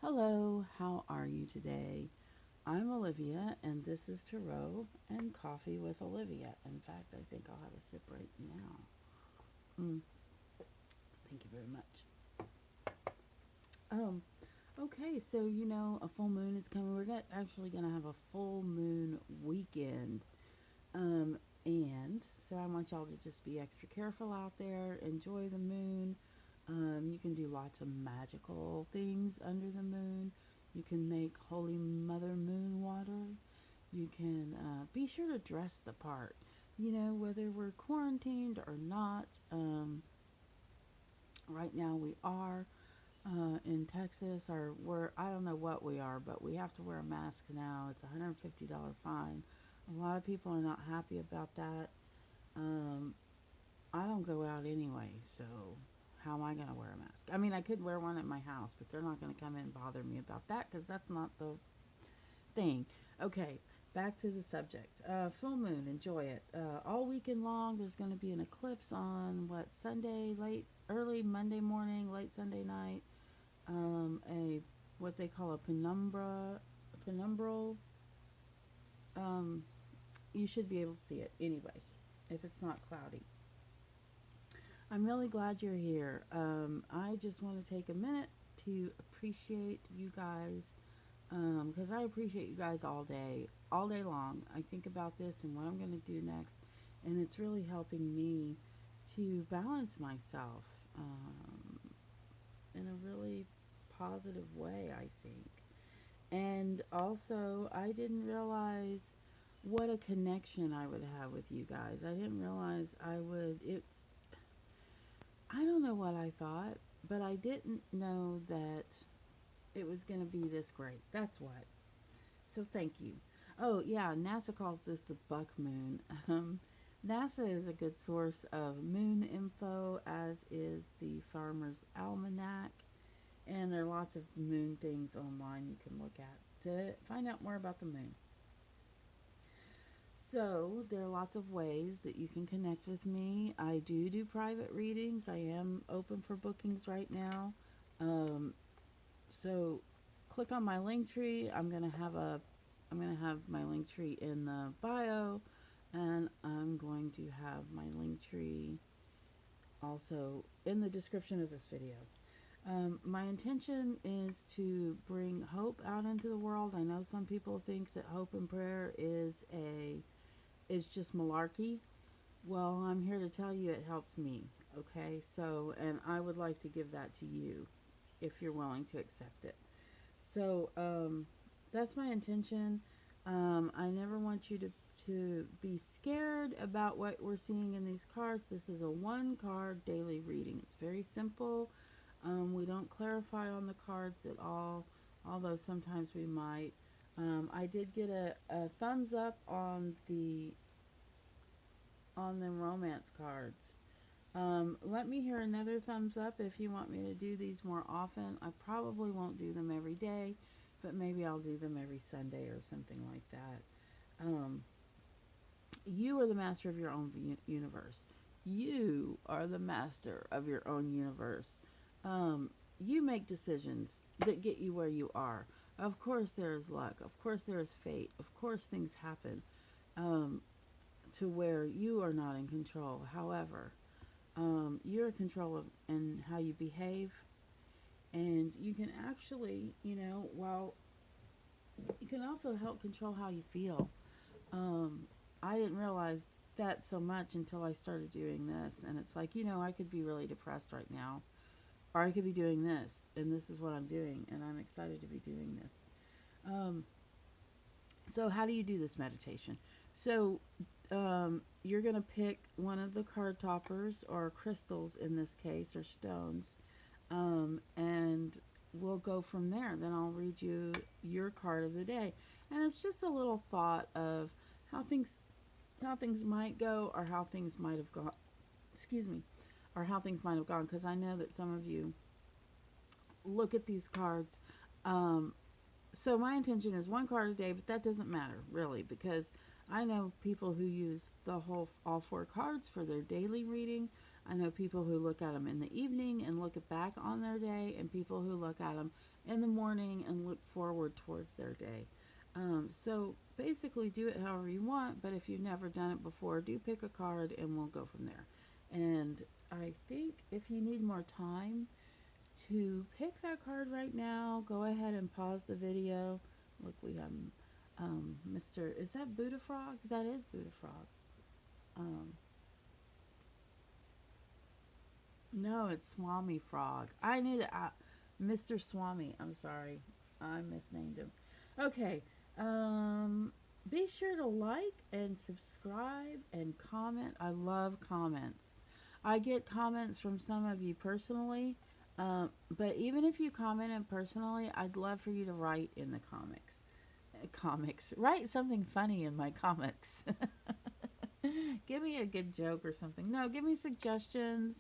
Hello, how are you today? I'm Olivia, and this is Tarot and Coffee with Olivia. In fact, I think I'll have a sip right now. Mm, thank you very much. Um, okay, so a full moon is coming. Actually gonna have a full moon weekend. Um, and so I want y'all to just be extra careful out there. Enjoy the moon. You can do lots of magical things under the moon. You can make Holy Mother Moon water. You can be sure to dress the part. Whether we're quarantined or not. Right now we are in Texas, or I don't know what we are, but we have to wear a mask now. It's a $150 fine. A lot of people are not happy about that. Um, I don't go out anyway, so how am I going to wear a mask? I mean, I could wear one at my house, but they're not going to come in and bother me about that because that's not the thing. Okay, back to the subject. Full moon, enjoy it. All weekend long, there's going to be an eclipse on Sunday, early Monday morning, late Sunday night. A what they call penumbral. Um, you should be able to see it anyway, if it's not cloudy. I'm really glad you're here. I just want to take a minute to appreciate you guys because I appreciate you guys all day long. I think about this and what I'm going to do next, and it's really helping me to balance myself in a really positive way, I think. And also, I didn't realize what a connection I would have with you guys. I didn't realize I would. I don't know what I thought, but I didn't know that it was going to be this great. That's what. So thank you. Oh, yeah, NASA calls this the buck moon. NASA is a good source of moon info, as is the Farmer's Almanac. And there are lots of moon things online you can look at to find out more about the moon. So, there are lots of ways that you can connect with me. I do private readings. I am open for bookings right now. Um, so, click on my link tree. I'm gonna have my link tree in the bio, and I'm going to have my link tree also in the description of this video. My intention is to bring hope out into the world. I know some people think that hope and prayer is just malarkey. Well, I'm here to tell you it helps me. Okay, so and I would like to give that to you if you're willing to accept it. So that's my intention. I never want you to be scared about what we're seeing in these cards. This is a one card daily reading. It's very simple. We don't clarify on the cards at all, although sometimes we might. I did get a thumbs up on the romance cards. Let me hear another thumbs up if you want me to do these more often. I probably won't do them every day, but maybe I'll do them every Sunday or something like that. You are the master of your own universe. You are the master of your own universe. You make decisions that get you where you are. Of course, there is luck. Of course, there is fate. Of course, things happen um, to where you are not in control. However, you're in control of and how you behave, and you can actually, well, you can also help control how you feel. Um, I didn't realize that so much until I started doing this, and it's like, I could be really depressed right now, or I could be doing this, and this is what I'm doing, and I'm excited to be doing this. Um, so, how do you do this meditation? So, you're going to pick one of the card toppers, or crystals in this case, or stones, and we'll go from there. Then I'll read you your card of the day, and it's just a little thought of how things how things might go, or how things might have gone. Excuse me, or how things might have gone, because I know that some of you look at these cards. Um, so my intention is one card a day, but that doesn't matter really, because I know people who use all four cards for their daily reading. I know people who look at them in the evening and look back on their day, and people who look at them in the morning and look forward towards their day. So basically, do it however you want, but if you've never done it before, do pick a card and we'll go from there. And I think if you need more time to pick that card right now, go ahead and pause the video. Look, we have Mr. Is that Buddha Frog? That is Buddha Frog. Um, no, it's Swami Frog. I need Mr. Swami. I'm sorry. I misnamed him. Okay. Be sure to like and subscribe and comment. I love comments. I get comments from some of you personally, but even if you commented personally, I'd love for you to write in the comics. Write something funny in my comics. Give me a good joke or something. No, give me suggestions.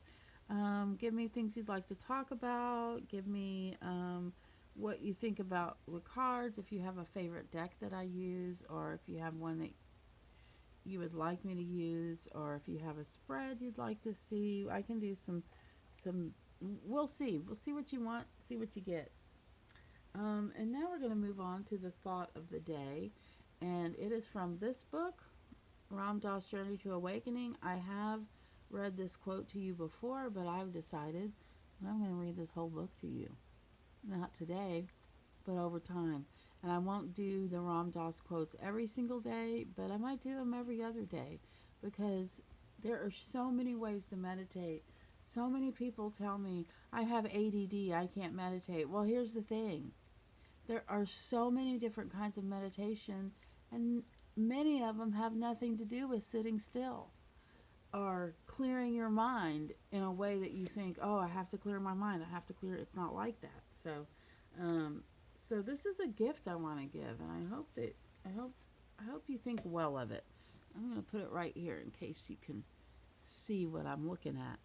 Give me things you'd like to talk about. Give me what you think about the cards. If you have a favorite deck that I use, or if you have one that you would like me to use, or if you have a spread you'd like to see, I can do some. We'll see. We'll see what you want. See what you get. And now we're going to move on to the thought of the day, and it is from this book, Ram Dass Journey to Awakening. I have read this quote to you before, but I've decided that I'm going to read this whole book to you. Not today, but over time. And I won't do the Ram Dass quotes every single day, but I might do them every other day, because there are so many ways to meditate. So many people tell me, I have ADD, I can't meditate. Well, here's the thing. There are so many different kinds of meditation, and many of them have nothing to do with sitting still or clearing your mind in a way that you think, oh, I have to clear my mind. I have to clear. It's not like that. So this is a gift I want to give, and I hope you think well of it. I'm going to put it right here in case you can see what I'm looking at.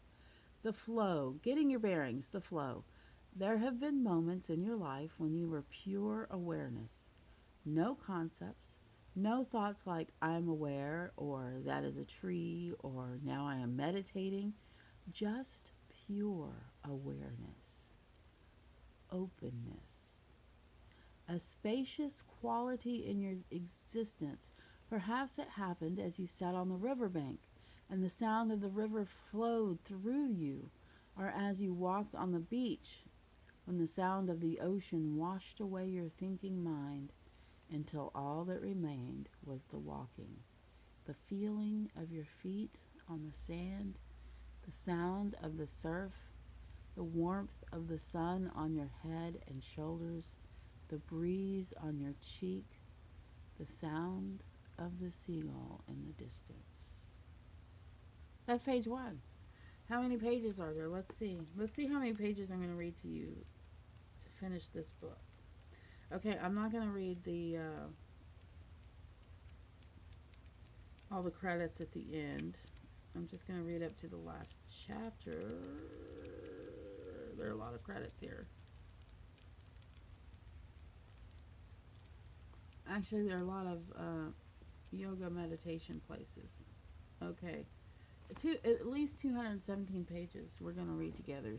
The flow, getting your bearings, the flow. There have been moments in your life when you were pure awareness. No concepts, no thoughts like I'm aware, or that is a tree, or now I am meditating. Just pure awareness, openness. A spacious quality in your existence. Perhaps it happened as you sat on the riverbank and the sound of the river flowed through you, or as you walked on the beach when the sound of the ocean washed away your thinking mind until all that remained was the walking, the feeling of your feet on the sand, the sound of the surf, the warmth of the sun on your head and shoulders, the breeze on your cheek, the sound of the seagull in the distance. That's page 1. How many pages are there? Let's see. Let's see how many pages I'm going to read to you to finish this book. Okay, I'm not going to read the all the credits at the end. I'm just going to read up to the last chapter. There are a lot of credits here. Actually, there are a lot of yoga meditation places. Okay. At least 217 pages we're going to read together.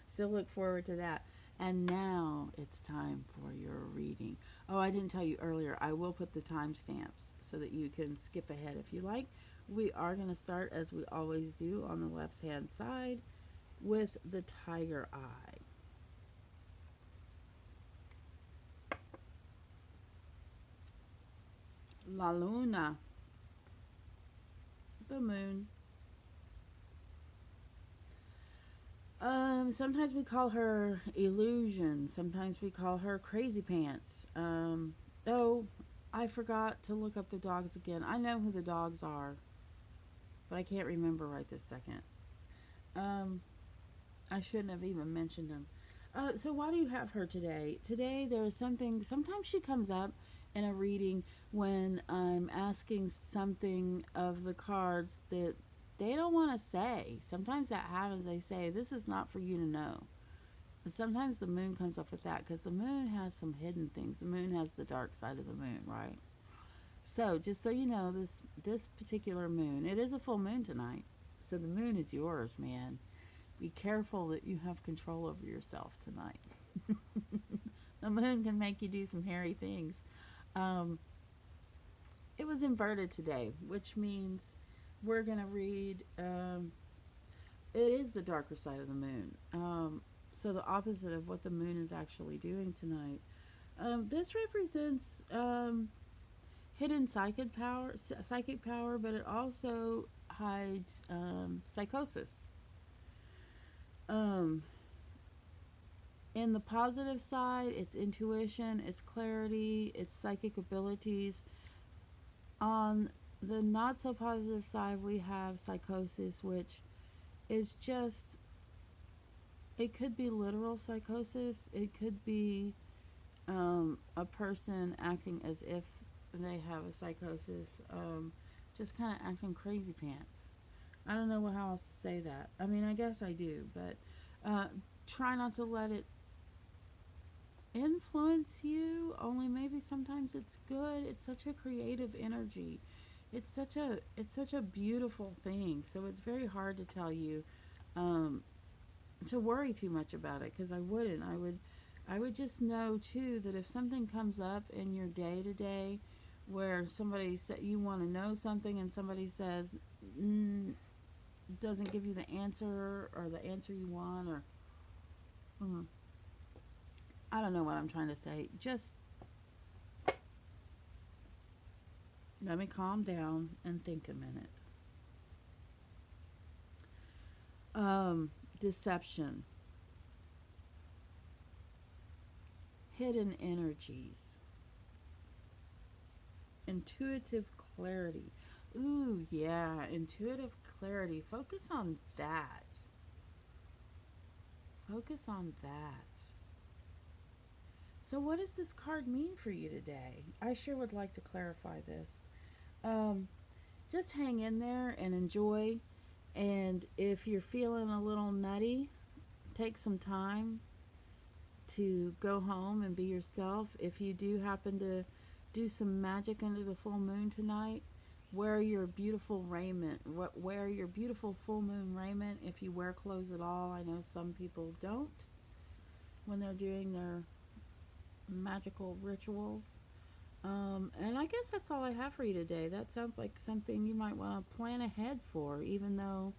So look forward to that. And now it's time for your reading. Oh, I didn't tell you earlier. I will put the timestamps so that you can skip ahead if you like. We are going to start, as we always do, on the left-hand side with the tiger eye. La Luna, the moon. Sometimes we call her illusion. Sometimes we call her crazy pants. Oh, I forgot to look up the dogs again. I know who the dogs are, but I can't remember right this second. I shouldn't have even mentioned them. So why do you have her today? Today there's something, sometimes she comes up in a reading when I'm asking something of the cards that they don't want to say. Sometimes that happens. They say, this is not for you to know. And sometimes the moon comes up with that, because the moon has some hidden things. The moon has the dark side of the moon, right? So just so you know, this particular moon, it is a full moon tonight. So the moon is yours, man. Be careful that you have control over yourself tonight. The moon can make you do some hairy things. Um, it was inverted today, which means we're going to read. It is the darker side of the moon. So the opposite of what the moon is actually doing tonight. This represents hidden psychic power, but it also hides psychosis. Um, in the positive side, it's intuition, it's clarity, it's psychic abilities. On the not so positive side, we have psychosis, which is just, it could be literal psychosis, it could be a person acting as if they have a psychosis, just kind of acting crazy pants. I don't know how else to say that. I mean, I guess I do, but try not to let it influence you. Only maybe sometimes it's good. It's such a creative energy. It's such a beautiful thing. So it's very hard to tell you to worry too much about it, because I wouldn't. I would just know too that if something comes up in your day to day, where somebody said you want to know something and somebody says doesn't give you the answer or the answer you want, or I don't know what I'm trying to say. Just let me calm down and think a minute. Deception, hidden energies, intuitive clarity. Ooh, yeah, intuitive clarity. Focus on that. Focus on that. So, what does this card mean for you today? I sure would like to clarify this. Um, just hang in there and enjoy. And if you're feeling a little nutty, take some time to go home and be yourself. If you do happen to do some magic under the full moon tonight, wear your beautiful raiment. Wear your beautiful full moon raiment if you wear clothes at all. I know some people don't when they're doing their magical rituals. And I guess that's all I have for you today. That sounds like something you might want to plan ahead for, even though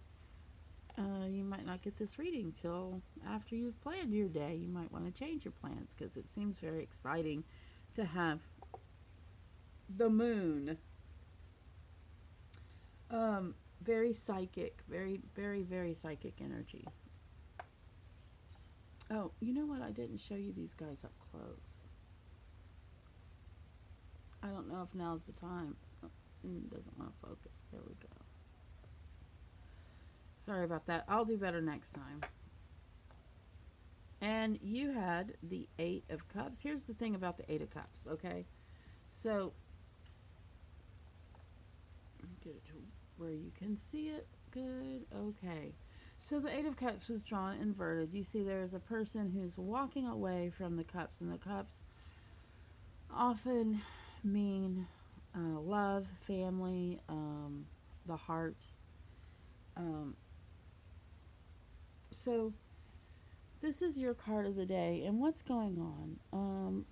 you might not get this reading till after you've planned your day. You might want to change your plans, because it seems very exciting to have the moon. Very psychic, very, very, very psychic energy. Oh, you know what? I didn't show you these guys up close. I don't know if now's the time. Oh, it doesn't want to focus. There we go. Sorry about that. I'll do better next time. And you had the Eight of Cups. Here's the thing about the Eight of Cups, okay? So, get it to where you can see it. Good. Okay. So the Eight of Cups was drawn inverted. You see there's a person who's walking away from the cups, and the cups often mean love, family, the heart. So this is your card of the day, and what's going on?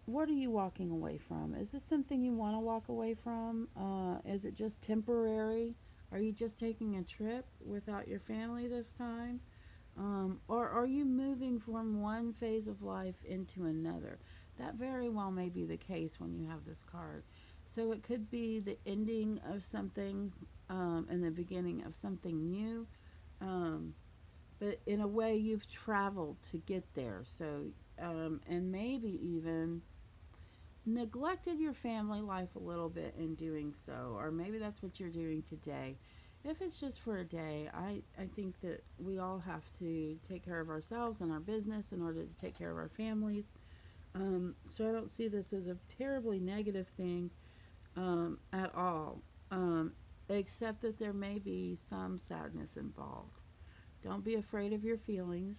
What are you walking away from? Is this something you want to walk away from? Is it just temporary? Are you just taking a trip without your family this time? Or are you moving from one phase of life into another? That very well may be the case when you have this card. So it could be the ending of something and the beginning of something new. But in a way, you've traveled to get there. So, and maybe even neglected your family life a little bit in doing so. Or maybe that's what you're doing today. If it's just for a day, I think that we all have to take care of ourselves and our business in order to take care of our families. So I don't see this as a terribly negative thing at all, except that there may be some sadness involved. Don't be afraid of your feelings.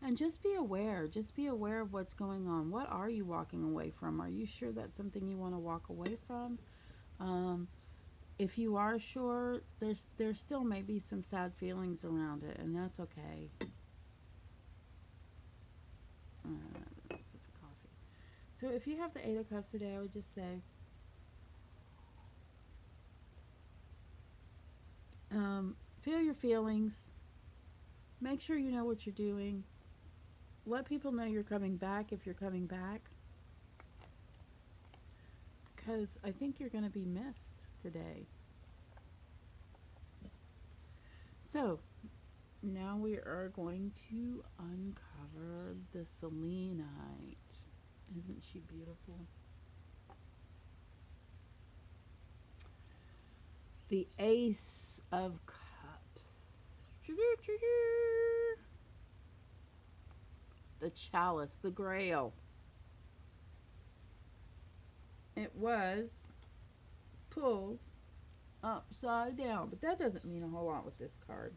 And just be aware. Just be aware of what's going on. What are you walking away from? Are you sure that's something you want to walk away from? Um, if you are sure, there still may be some sad feelings around it, and that's okay. Sip of coffee. So if you have the Eight of Cups today, I would just say, feel your feelings. Make sure you know what you're doing. Let people know you're coming back if you're coming back. Because I think you're going to be missed today. So, now we are going to uncover the selenite. Isn't she beautiful? The Ace of Cups. The Chalice, the Grail. It was pulled upside down, but that doesn't mean a whole lot with this card.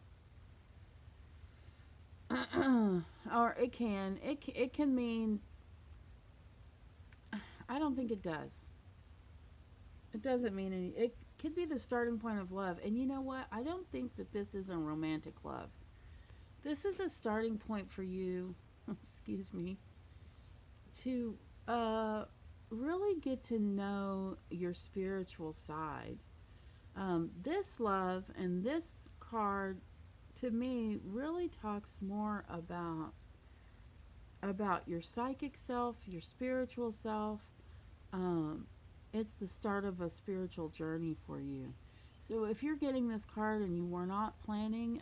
Or it can. It can mean. I don't think it does. It doesn't mean any. It could be the starting point of love. And you know what? I don't think that this is a romantic love. This is a starting point for you, excuse me, to really get to know your spiritual side. This love and this card, to me, really talks more about your psychic self, your spiritual self. It's the start of a spiritual journey for you. So if you're getting this card and you were not planning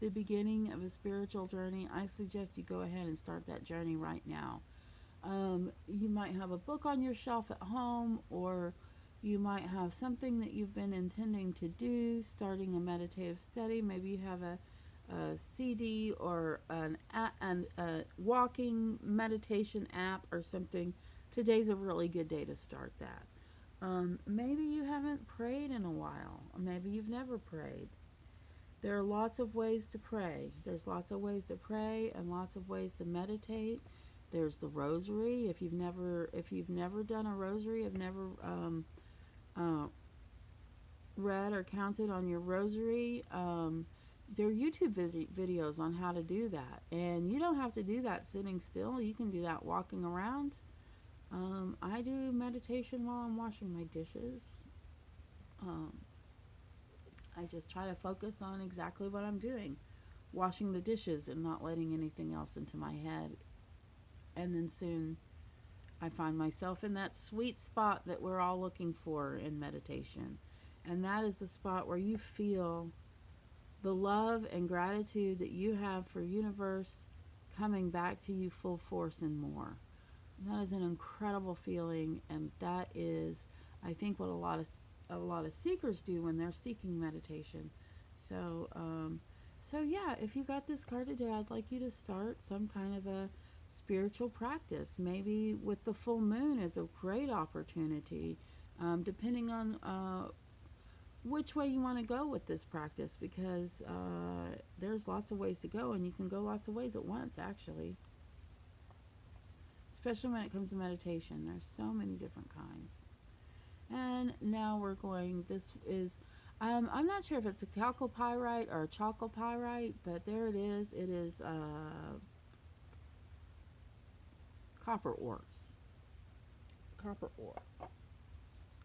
the beginning of a spiritual journey, I suggest you go ahead and start that journey right now. You might have a book on your shelf at home, or you might have something that you've been intending to do, starting a meditative study. Maybe you have a CD or a walking meditation app or something. Today's a really good day to start that. Maybe you haven't prayed in a while. Maybe you've never prayed. There are lots of ways to pray. There's lots of ways to pray and lots of ways to meditate. There's the rosary. If you've never done a rosary, have never read or counted on your rosary, there are YouTube videos on how to do that. And you don't have to do that sitting still. You can do that walking around. I do meditation while I'm washing my dishes. I just try to focus on exactly what I'm doing, washing the dishes and not letting anything else into my head. And then soon I find myself in that sweet spot that we're all looking for in meditation. And that is the spot where you feel the love and gratitude that you have for universe coming back to you full force and more. And that is an incredible feeling, and that is, I think, what a lot of seekers do when they're seeking meditation. So, so yeah, if you got this card today, I'd like you to start some kind of a spiritual practice. Maybe with the full moon is a great opportunity, depending on which way you want to go with this practice, because there's lots of ways to go, and you can go lots of ways at once, actually. Especially when it comes to meditation. There's so many different kinds. And now we're going, this is, I'm not sure if it's a chalcopyrite or a chalcopyrite, but there it is. It is copper ore. Copper ore.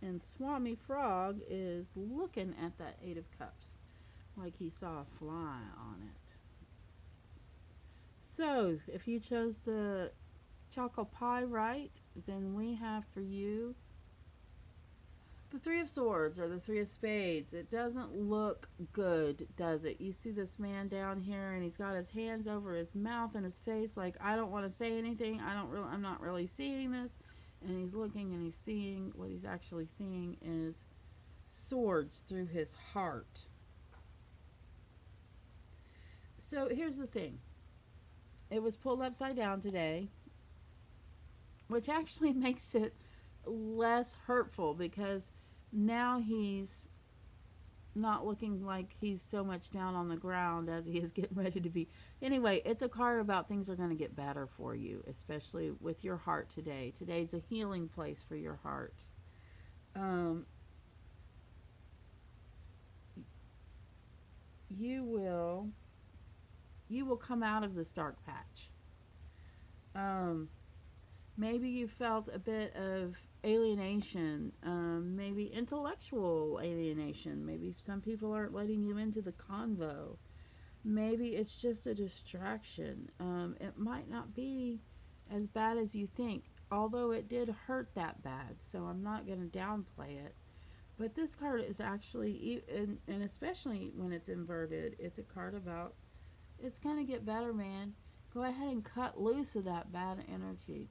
And Swami Frog is looking at that Eight of Cups like he saw a fly on it. So, if you chose the chalcopyrite, then we have for you the Three of Swords or the Three of Spades. It doesn't look good, does it? You see this man down here, and he's got his hands over his mouth and his face like, I don't want to say anything. I'm not really seeing this. And he's looking and he's seeing, what he's actually seeing is swords through his heart. So here's the thing. It was pulled upside down today, which actually makes it less hurtful, because now he's not looking like he's so much down on the ground as he is getting ready to be. Anyway, it's a card about things are going to get better for you, especially with your heart today. Today's a healing place for your heart. you will come out of this dark patch. Um, Maybe you felt a bit of alienation, maybe intellectual alienation. Maybe some people aren't letting you into the convo. Maybe it's just a distraction. It might not be as bad as you think, although it did hurt that bad, so I'm not going to downplay it. But this card is actually, and especially when it's inverted, it's a card about it's going to get better, man. Go ahead and cut loose of that bad energy.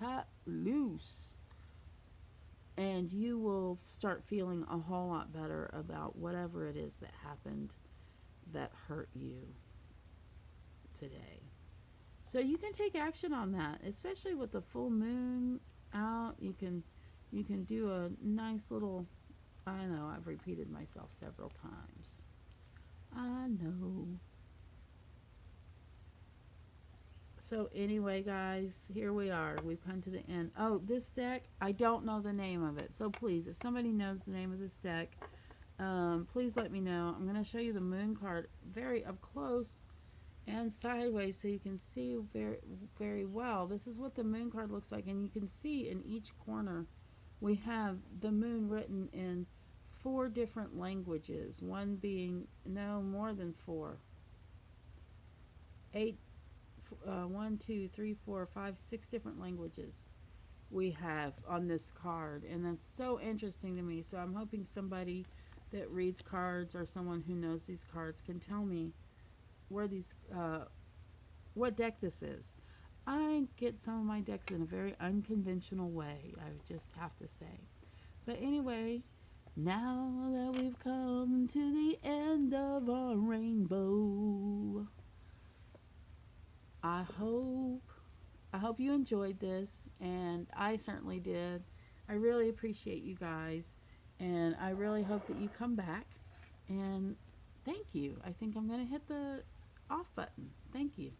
Cut loose. And you will start feeling a whole lot better about whatever it is that happened that hurt you today. So you can take action on that, especially with the full moon out. You can do a nice little, I know I've repeated myself several times. I know. So anyway, guys, here we are. We've come to the end. Oh, this deck, I don't know the name of it. So please, if somebody knows the name of this deck, please let me know. I'm going to show you the moon card very up close and sideways so you can see very, very well. This is what the moon card looks like, and you can see in each corner we have the moon written in 4 different languages, one being no more than 4. 8, 1, 2, 3, 4, 5, 6 different languages we have on this card, and that's so interesting to me. So I'm hoping somebody that reads cards or someone who knows these cards can tell me where these what deck this is. I get some of my decks in a very unconventional way, I just have to say. But anyway, now that we've come to the end of our rainbow, I hope you enjoyed this, and I certainly did. I really appreciate you guys, and I really hope that you come back. And thank you. I think I'm going to hit the off button. Thank you.